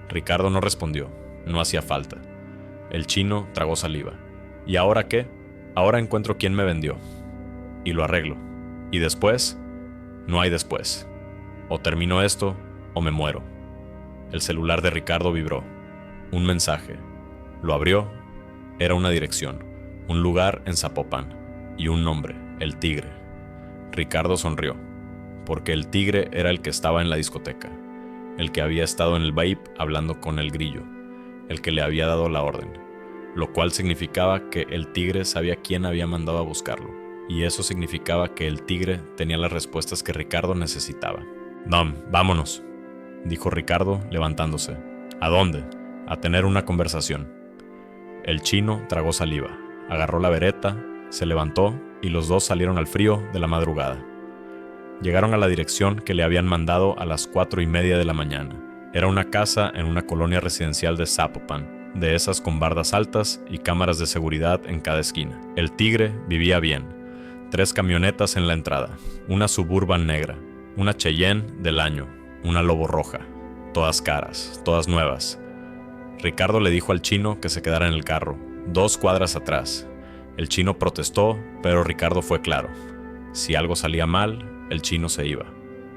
Ricardo no respondió. No hacía falta. El chino tragó saliva. ¿Y ahora qué? Ahora encuentro quién me vendió. Y lo arreglo. ¿Y después? No hay después. O termino esto, o me muero. El celular de Ricardo vibró. Un mensaje. Lo abrió. Era una dirección, un lugar en Zapopan, y un nombre, El Tigre. Ricardo sonrió, porque El Tigre era el que estaba en la discoteca, el que había estado en el vape hablando con el grillo, el que le había dado la orden, lo cual significaba que El Tigre sabía quién había mandado a buscarlo, y eso significaba que El Tigre tenía las respuestas que Ricardo necesitaba. «Dom, vámonos», dijo Ricardo levantándose. «¿A dónde?» «A tener una conversación». El chino tragó saliva, agarró la bereta, se levantó y los dos salieron al frío de la madrugada. Llegaron a la dirección que le habían mandado a las 4:30 de la mañana. Era una casa en una colonia residencial de Zapopan, de esas con bardas altas y cámaras de seguridad en cada esquina. El Tigre vivía bien. 3 camionetas en la entrada, una Suburban negra, una Cheyenne del año, una Lobo roja, todas caras, todas nuevas. Ricardo le dijo al chino que se quedara en el carro, 2 cuadras atrás. El chino protestó, pero Ricardo fue claro. Si algo salía mal, el chino se iba.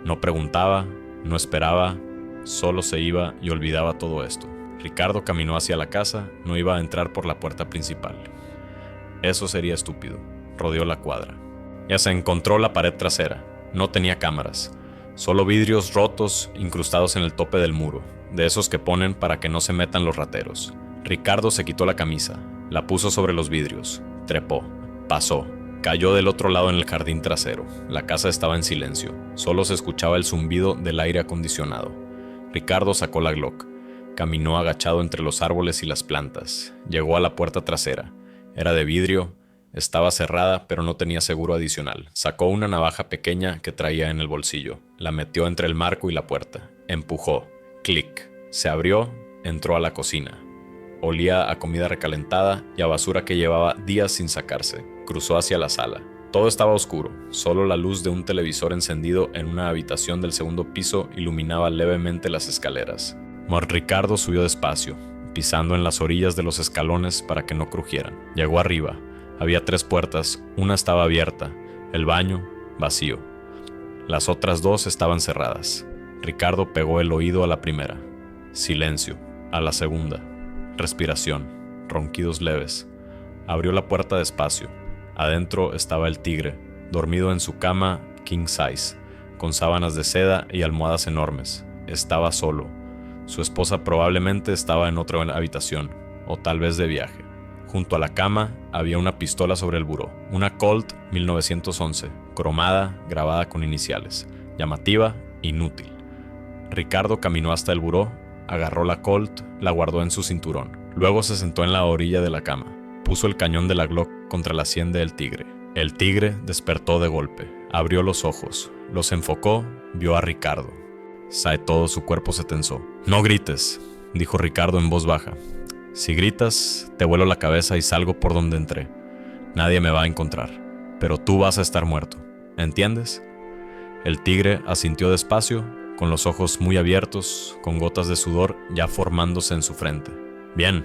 No preguntaba, no esperaba, solo se iba y olvidaba todo esto. Ricardo caminó hacia la casa, no iba a entrar por la puerta principal. Eso sería estúpido. Rodeó la cuadra. Ya se encontró la pared trasera. No tenía cámaras, solo vidrios rotos incrustados en el tope del muro, de esos que ponen para que no se metan los rateros. Ricardo se quitó la camisa, la puso sobre los vidrios, trepó, pasó, cayó del otro lado en el jardín trasero. La casa estaba en silencio, solo se escuchaba el zumbido del aire acondicionado. Ricardo sacó la Glock, caminó agachado entre los árboles y las plantas, llegó a la puerta trasera. Era de vidrio, estaba cerrada pero no tenía seguro adicional. Sacó una navaja pequeña que traía en el bolsillo, la metió entre el marco y la puerta, empujó. Clic. Se abrió, entró a la cocina. Olía a comida recalentada y a basura que llevaba días sin sacarse. Cruzó hacia la sala. Todo estaba oscuro, solo la luz de un televisor encendido en una habitación del segundo piso iluminaba levemente las escaleras. Ricardo subió despacio, pisando en las orillas de los escalones para que no crujieran. Llegó arriba. Había 3 puertas, una estaba abierta, el baño, vacío. Las otras 2 estaban cerradas. Ricardo pegó el oído a la primera. Silencio. A la segunda. Respiración. Ronquidos leves. Abrió la puerta despacio. Adentro estaba el Tigre, dormido en su cama king size, con sábanas de seda y almohadas enormes. Estaba solo. Su esposa probablemente estaba en otra habitación, o tal vez de viaje. Junto a la cama había una pistola sobre el buró, una Colt 1911, cromada, grabada con iniciales, llamativa, inútil. Ricardo caminó hasta el buró, agarró la Colt, la guardó en su cinturón. Luego se sentó en la orilla de la cama. Puso el cañón de la Glock contra la sien del Tigre. El Tigre despertó de golpe. Abrió los ojos. Los enfocó, vio a Ricardo. Todo su cuerpo se tensó. «No grites», dijo Ricardo en voz baja. «Si gritas, te vuelo la cabeza y salgo por donde entré. Nadie me va a encontrar. Pero tú vas a estar muerto. ¿Entiendes?» El Tigre asintió despacio, con los ojos muy abiertos, con gotas de sudor ya formándose en su frente. «Bien»,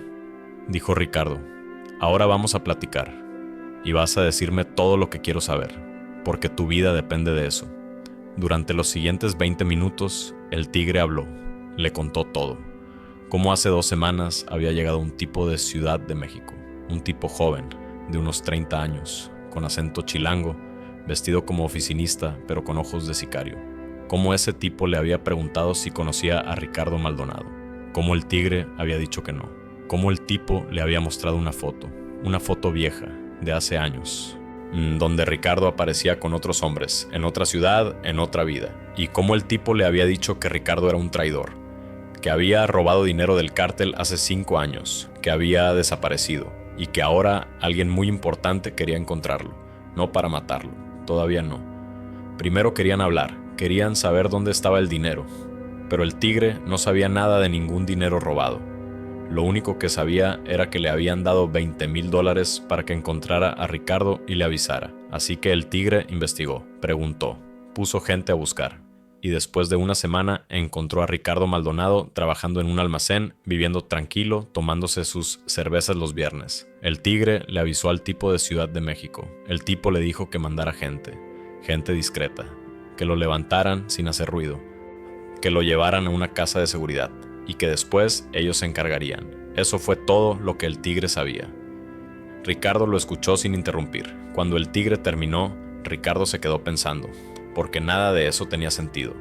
dijo Ricardo. «Ahora vamos a platicar. Y vas a decirme todo lo que quiero saber, porque tu vida depende de eso». Durante los siguientes 20 minutos, el Tigre habló. Le contó todo. Cómo hace 2 semanas había llegado un tipo de Ciudad de México. Un tipo joven, de unos 30 años, con acento chilango, vestido como oficinista, pero con ojos de sicario. Cómo ese tipo le había preguntado si conocía a Ricardo Maldonado. Cómo el Tigre había dicho que no. Cómo el tipo le había mostrado una foto vieja, de hace años, donde Ricardo aparecía con otros hombres, en otra ciudad, en otra vida. Y cómo el tipo le había dicho que Ricardo era un traidor, que había robado dinero del cártel hace 5 años, que había desaparecido, y que ahora alguien muy importante quería encontrarlo, no para matarlo, todavía no. Primero querían hablar, querían saber dónde estaba el dinero, pero el Tigre no sabía nada de ningún dinero robado. Lo único que sabía era que le habían dado $20,000 para que encontrara a Ricardo y le avisara. Así que el Tigre investigó, preguntó, puso gente a buscar. y después de una semana encontró a Ricardo Maldonado trabajando en un almacén, viviendo tranquilo, tomándose sus cervezas los viernes. El tigre le avisó al tipo de Ciudad de México. El tipo le dijo que mandara gente discreta, que lo levantaran sin hacer ruido, que lo llevaran a una casa de seguridad y que después ellos se encargarían. Eso fue todo lo que el tigre sabía. Ricardo lo escuchó sin interrumpir. Cuando el tigre terminó, Ricardo se quedó pensando, porque nada de eso tenía sentido.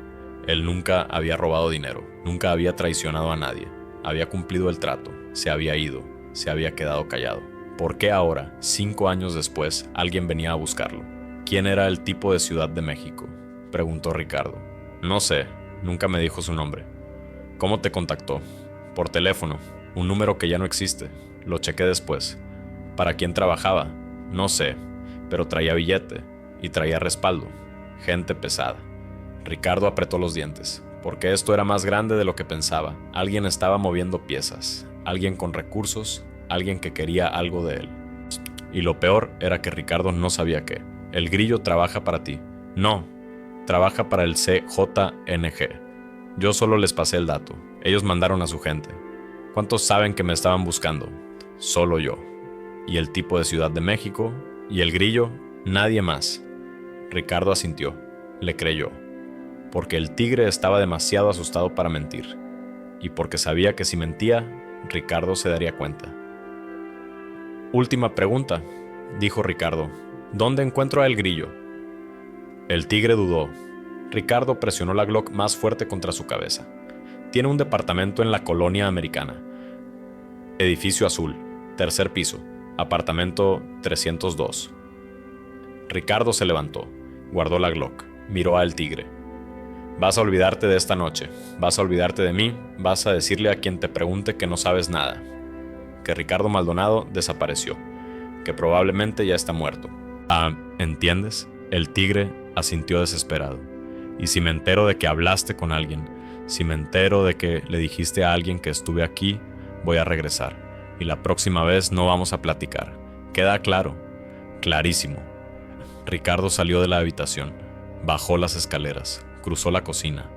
Él nunca había robado dinero, nunca había traicionado a nadie, había cumplido el trato, se había ido, se había quedado callado. ¿Por qué ahora, 5 años después, alguien venía a buscarlo? ¿Quién era el tipo de Ciudad de México?, preguntó Ricardo. No sé, nunca me dijo su nombre. ¿Cómo te contactó? Por teléfono, un número que ya no existe. Lo chequé después. ¿Para quién trabajaba? No sé, pero traía billete y traía respaldo. Gente pesada. Ricardo apretó los dientes, porque esto era más grande de lo que pensaba. Alguien estaba moviendo piezas, alguien con recursos, alguien que quería algo de él. Y lo peor era que Ricardo no sabía qué. El grillo trabaja para ti. No, trabaja para el CJNG. Yo solo les pasé el dato. Ellos mandaron a su gente. ¿Cuántos saben que me estaban buscando? Solo yo. Y el tipo de Ciudad de México, y el grillo, nadie más. Ricardo asintió, le creyó, porque el tigre estaba demasiado asustado para mentir, y porque sabía que si mentía, Ricardo se daría cuenta. Última pregunta, dijo Ricardo, ¿dónde encuentro a el grillo? El tigre dudó. Ricardo presionó la Glock más fuerte contra su cabeza. Tiene un departamento en la colonia americana. Edificio azul, 3er piso. Apartamento 302. Ricardo se levantó, guardó la Glock, miró al tigre. Vas a olvidarte de esta noche, vas a olvidarte de mí, vas a decirle a quien te pregunte que no sabes nada, que Ricardo Maldonado desapareció, que probablemente ya está muerto. Ah, ¿entiendes? El tigre asintió desesperado. Y si me entero de que hablaste con alguien, si me entero de que le dijiste a alguien que estuve aquí, voy a regresar. Y la próxima vez no vamos a platicar. ¿Queda claro? Clarísimo. Ricardo salió de la habitación, bajó las escaleras, cruzó la cocina,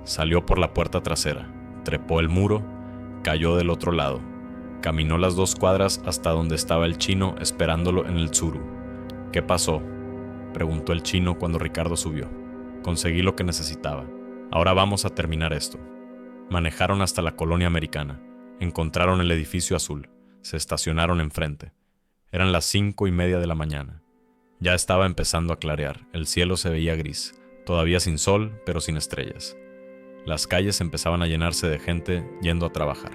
salió por la puerta trasera, trepó el muro, cayó del otro lado, caminó las 2 cuadras hasta donde estaba el chino esperándolo en el tsuru. ¿Qué pasó?, preguntó el chino cuando Ricardo subió. Conseguí lo que necesitaba. Ahora vamos a terminar esto. Manejaron hasta la colonia americana. Encontraron el edificio azul. Se estacionaron enfrente. Eran las 5:30 de la mañana. Ya estaba empezando a clarear. El cielo se veía gris. Todavía sin sol, pero sin estrellas. Las calles empezaban a llenarse de gente yendo a trabajar.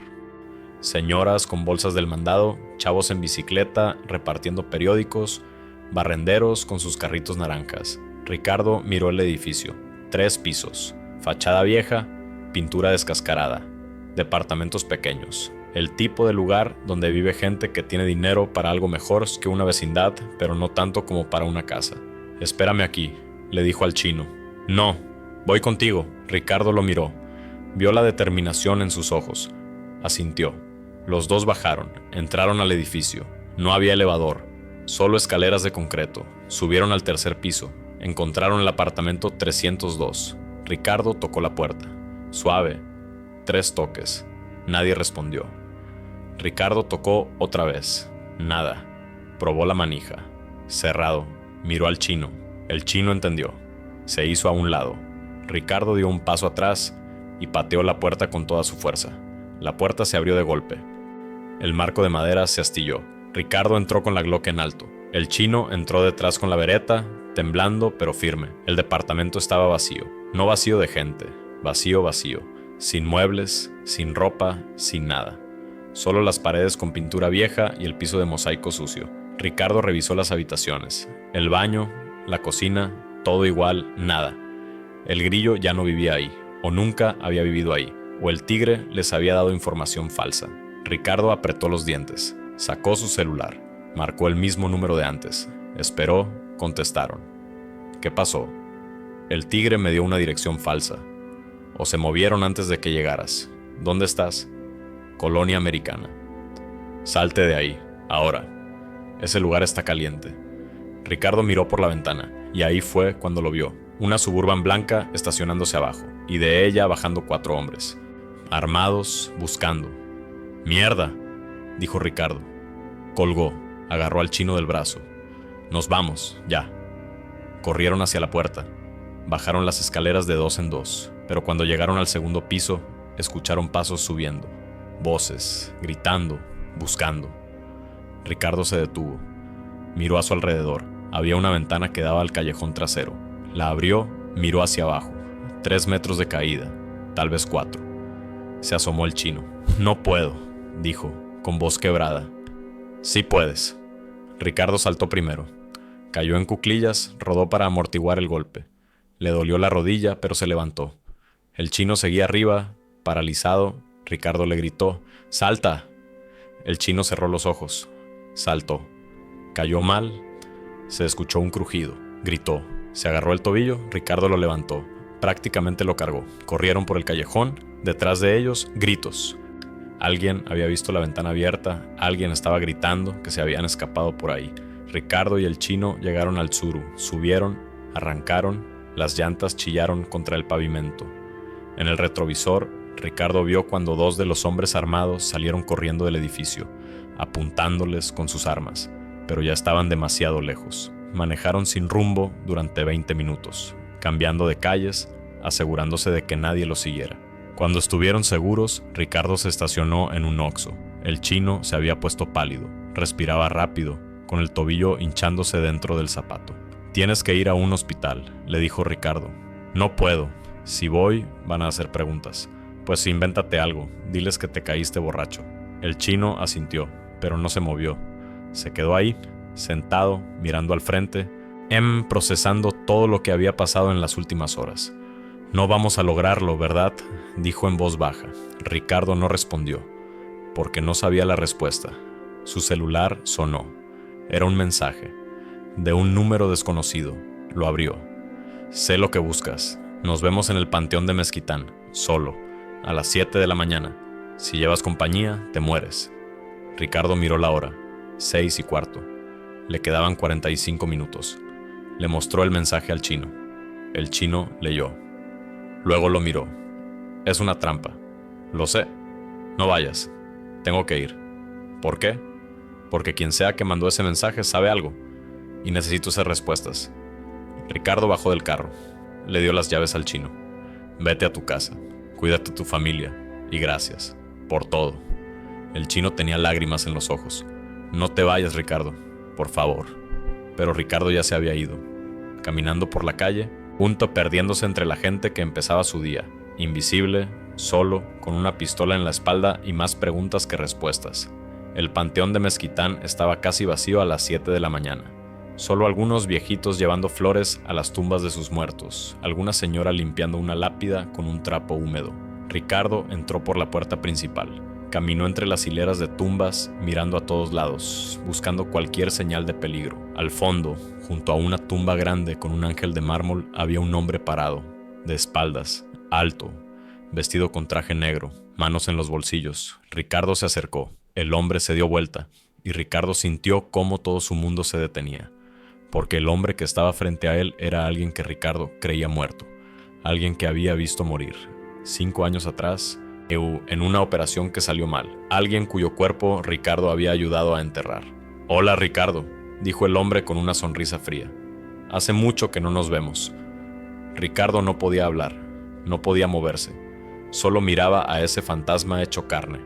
Señoras con bolsas del mandado, chavos en bicicleta repartiendo periódicos, barrenderos con sus carritos naranjas. Ricardo miró el edificio. 3 pisos. Fachada vieja, pintura descascarada. Departamentos pequeños. El tipo de lugar donde vive gente que tiene dinero para algo mejor que una vecindad, pero no tanto como para una casa. Espérame aquí, le dijo al chino. No, voy contigo. Ricardo lo miró. Vio la determinación en sus ojos. Asintió. Los dos bajaron, entraron al edificio. No había elevador, solo escaleras de concreto. Subieron al 3er piso. Encontraron el apartamento 302. Ricardo tocó la puerta. Suave. 3 toques. Nadie respondió. Ricardo tocó otra vez. Nada. Probó la manija. Cerrado. Miró al chino. El chino entendió. Se hizo a un lado. Ricardo dio un paso atrás y pateó la puerta con toda su fuerza. La puerta se abrió de golpe. El marco de madera se astilló. Ricardo entró con la Glock en alto. El chino entró detrás con la bereta, temblando pero firme. El departamento estaba vacío. No vacío de gente. Vacío, vacío. Sin muebles, sin ropa, sin nada. Solo las paredes con pintura vieja y el piso de mosaico sucio. Ricardo revisó las habitaciones. El baño, la cocina, todo igual, nada. El grillo ya no vivía ahí, o nunca había vivido ahí, o el tigre les había dado información falsa. Ricardo apretó los dientes, sacó su celular, marcó el mismo número de antes, esperó, contestaron. ¿Qué pasó? El tigre me dio una dirección falsa. O se movieron antes de que llegaras. ¿Dónde estás? Colonia Americana. Salte de ahí, ahora. Ese lugar está caliente. Ricardo miró por la ventana, y ahí fue cuando lo vio. Una Suburban blanca estacionándose abajo, y de ella bajando 4 hombres, armados, buscando. «¡Mierda!», dijo Ricardo. Colgó, agarró al chino del brazo. «Nos vamos, ya». Corrieron hacia la puerta. Bajaron las escaleras de 2 en 2, pero cuando llegaron al segundo piso, escucharon pasos subiendo, voces, gritando, buscando. Ricardo se detuvo. Miró a su alrededor. Había una ventana que daba al callejón trasero. La abrió, miró hacia abajo. 3 metros de caída, tal vez 4. Se asomó el chino. «No puedo», dijo, con voz quebrada. «Sí puedes». Ricardo saltó primero. Cayó en cuclillas, rodó para amortiguar el golpe. Le dolió la rodilla, pero se levantó. El chino seguía arriba, paralizado. Ricardo le gritó: «¡Salta!». El chino cerró los ojos. Saltó. Cayó mal. Se escuchó un crujido. Gritó. Se agarró el tobillo. Ricardo lo levantó. Prácticamente lo cargó. Corrieron por el callejón. Detrás de ellos, gritos. Alguien había visto la ventana abierta. Alguien estaba gritando que se habían escapado por ahí. Ricardo y el chino llegaron al Tsuru. Subieron, arrancaron. Las llantas chillaron contra el pavimento. En el retrovisor, Ricardo vio cuando 2 de los hombres armados salieron corriendo del edificio, apuntándoles con sus armas, pero ya estaban demasiado lejos. Manejaron sin rumbo durante 20 minutos, cambiando de calles, asegurándose de que nadie los siguiera. Cuando estuvieron seguros, Ricardo se estacionó en un Oxxo. El chino se había puesto pálido, respiraba rápido, con el tobillo hinchándose dentro del zapato. «Tienes que ir a un hospital», le dijo Ricardo. «No puedo. Si voy, van a hacer preguntas». «Pues invéntate algo. Diles que te caíste borracho». El chino asintió, pero no se movió. Se quedó ahí, sentado, mirando al frente, procesando todo lo que había pasado en las últimas horas. «No vamos a lograrlo, ¿verdad?», dijo en voz baja. Ricardo no respondió, porque no sabía la respuesta. Su celular sonó. Era un mensaje, de un número desconocido. Lo abrió. «Sé lo que buscas. Nos vemos en el Panteón de Mezquitán, solo, a las 7 de la mañana. Si llevas compañía, te mueres». Ricardo miró la hora. 6:15. Le quedaban 45 minutos. Le mostró el mensaje al chino. El chino leyó. Luego lo miró. «Es una trampa. Lo sé. No vayas. Tengo que ir». «¿Por qué?». «Porque quien sea que mandó ese mensaje sabe algo. Y necesito esas respuestas». Ricardo bajó del carro. Le dio las llaves al chino. «Vete a tu casa. Cuídate de tu familia. Y gracias. Por todo». El chino tenía lágrimas en los ojos. «No te vayas, Ricardo. Por favor». Pero Ricardo ya se había ido. Caminando por la calle, perdiéndose entre la gente que empezaba su día. Invisible, solo, con una pistola en la espalda y más preguntas que respuestas. El Panteón de Mezquitán estaba casi vacío a las 7 de la mañana. Solo algunos viejitos llevando flores a las tumbas de sus muertos, alguna señora limpiando una lápida con un trapo húmedo. Ricardo entró por la puerta principal. Caminó entre las hileras de tumbas, mirando a todos lados, buscando cualquier señal de peligro. Al fondo, junto a una tumba grande con un ángel de mármol, había un hombre parado, de espaldas, alto, vestido con traje negro, manos en los bolsillos. Ricardo se acercó. El hombre se dio vuelta, y Ricardo sintió cómo todo su mundo se detenía, porque el hombre que estaba frente a él era alguien que Ricardo creía muerto, alguien que había visto morir 5 años atrás, en una operación que salió mal, alguien cuyo cuerpo Ricardo había ayudado a enterrar. «Hola, Ricardo», dijo el hombre con una sonrisa fría. «Hace mucho que no nos vemos». Ricardo no podía hablar, no podía moverse, solo miraba a ese fantasma hecho carne,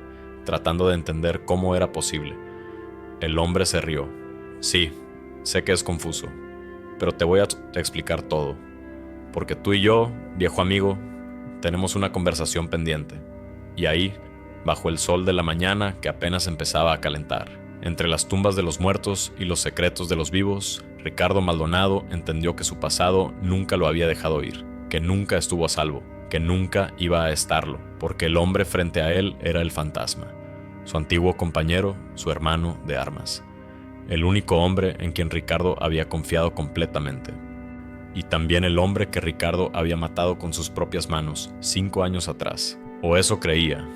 tratando de entender cómo era posible. El hombre se rió. «Sí, sé que es confuso, pero te voy a explicar todo, porque tú y yo, viejo amigo, tenemos una conversación pendiente». Y ahí, bajo el sol de la mañana que apenas empezaba a calentar, entre las tumbas de los muertos y los secretos de los vivos, Ricardo Maldonado entendió que su pasado nunca lo había dejado ir, que nunca estuvo a salvo, que nunca iba a estarlo, porque el hombre frente a él era el fantasma, su antiguo compañero, su hermano de armas, el único hombre en quien Ricardo había confiado completamente. Y también el hombre que Ricardo había matado con sus propias manos 5 años atrás. O eso creía,